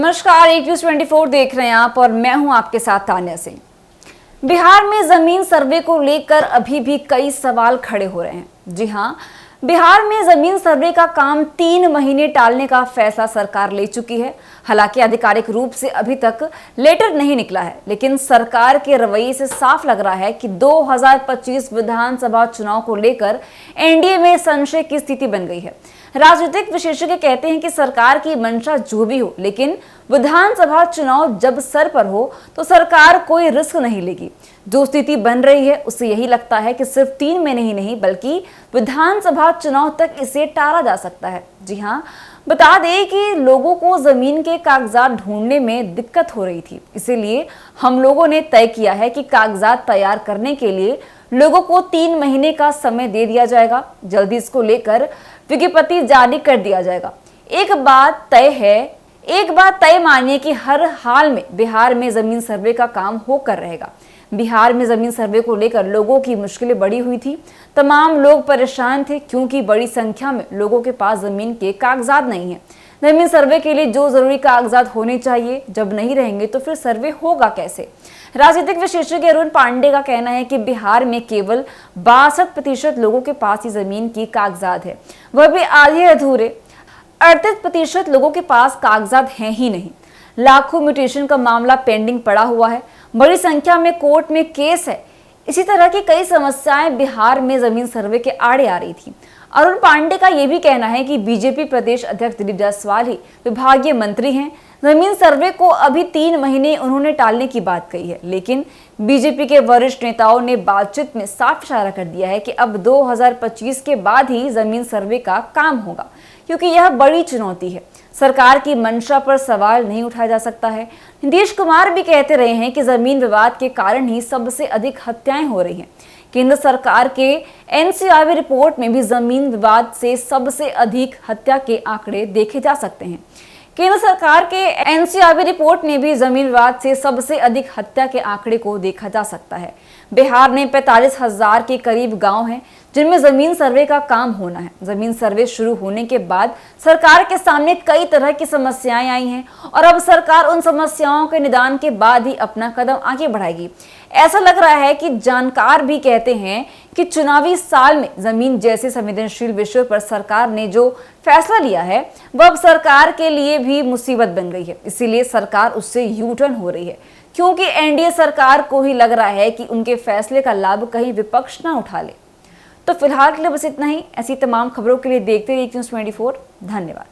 नमस्कार, एक न्यूज़ 24 देख रहे हैं आप और मैं हूं आपके साथ तान्या सिंह। बिहार में जमीन सर्वे को लेकर अभी भी कई सवाल खड़े हो रहे हैं। जी हां, बिहार में जमीन सर्वे का काम 3 महीने टालने का फैसला सरकार ले चुकी है। हालांकि आधिकारिक रूप से अभी तक लेटर नहीं निकला है, लेकिन सरकार के रवैये से साफ लग रहा है कि 2025 विधानसभा चुनाव को लेकर एनडीए में संशय की स्थिति बन गई है। राजनीतिक विशेषज्ञ कहते हैं कि सरकार की मंशा जो भी हो, लेकिन विधानसभा चुनाव जब सर पर हो तो सरकार कोई रिस्क नहीं लेगी। जो स्थिति बन रही है उससे यही लगता है कि सिर्फ 3 महीने ही नहीं बल्कि विधानसभा चुनाव तक इसे टाला जा सकता है। जी हाँ, बता दें कि लोगों को जमीन के कागजात ढूंढने में दिक्कत हो रही थी, इसीलिए हम लोगों ने तय किया है कि कागजात तैयार करने के लिए लोगों को 3 महीने का समय दे दिया जाएगा। जल्दी इसको लेकर विज्ञप्ति जारी कर दिया जाएगा। एक बात तय मानिए कि हर हाल में बिहार में जमीन सर्वे का काम होकर रहेगा। बिहार में जमीन सर्वे को लेकर लोगों की मुश्किलें बढ़ी हुई थी। तमाम लोग परेशान थे क्योंकि बड़ी संख्या में लोगों के पास जमीन के कागजात नहीं है। जमीन सर्वे के लिए जो जरूरी कागजात होने चाहिए जब नहीं रहेंगे तो फिर सर्वे होगा कैसे। राजनीतिक विशेषज्ञ अरुण पांडे का कहना है कि बिहार में केवल 62% लोगों के पास ही जमीन की कागजात है, वह भी आधे अधूरे। 38% लोगों के पास कागजात हैं ही नहीं। लाखों म्यूटेशन का मामला पेंडिंग पड़ा हुआ है। बड़ी संख्या में कोर्ट में केस है। इसी तरह की कई समस्याएं बिहार में जमीन सर्वे के आड़े आ रही थी। अरुण पांडे का यह भी कहना है कि बीजेपी प्रदेश अध्यक्ष दिलीप जायसवाल ही विभागीय मंत्री हैं। जमीन सर्वे को अभी 3 महीने उन्होंने टालने की बात कही है, लेकिन बीजेपी के वरिष्ठ नेताओं ने बातचीत में साफ इशारा कर दिया है कि अब 2025 के बाद ही जमीन सर्वे का काम होगा, क्योंकि यह बड़ी चुनौती है। सरकार की मंशा पर सवाल नहीं उठाया जा सकता है। नीतीश कुमार भी कहते रहे हैं कि जमीन विवाद के कारण ही सबसे अधिक हत्याएं हो रही हैं। केंद्र सरकार के एनसीआरबी रिपोर्ट में भी जमीन विवाद से सबसे अधिक हत्या के आंकड़े देखे जा सकते हैं। केंद्र सरकार के एनसीआरबी रिपोर्ट में भी जमीन विवाद से सबसे अधिक हत्या के आंकड़े को देखा जा सकता है। बिहार में 45,000 के करीब गांव हैं जिनमें जमीन सर्वे का काम होना है। जमीन सर्वे शुरू होने के बाद सरकार के सामने कई तरह की समस्याएं आई हैं और अब सरकार उन समस्याओं के निदान के बाद ही अपना कदम आगे बढ़ाएगी। ऐसा लग रहा है कि जानकार भी कहते हैं कि चुनावी साल में जमीन जैसे संवेदनशील विषयों पर सरकार ने जो फैसला लिया है वह अब सरकार के लिए भी मुसीबत बन गई है। इसीलिए सरकार उससे यू टर्न हो रही है, क्योंकि एनडीए सरकार को ही लग रहा है कि उनके फैसले का लाभ कहीं विपक्ष ना उठा ले। तो फिलहाल के लिए बस इतना ही। ऐसी तमाम खबरों के लिए देखते रहिए न्यूज़ 24। धन्यवाद।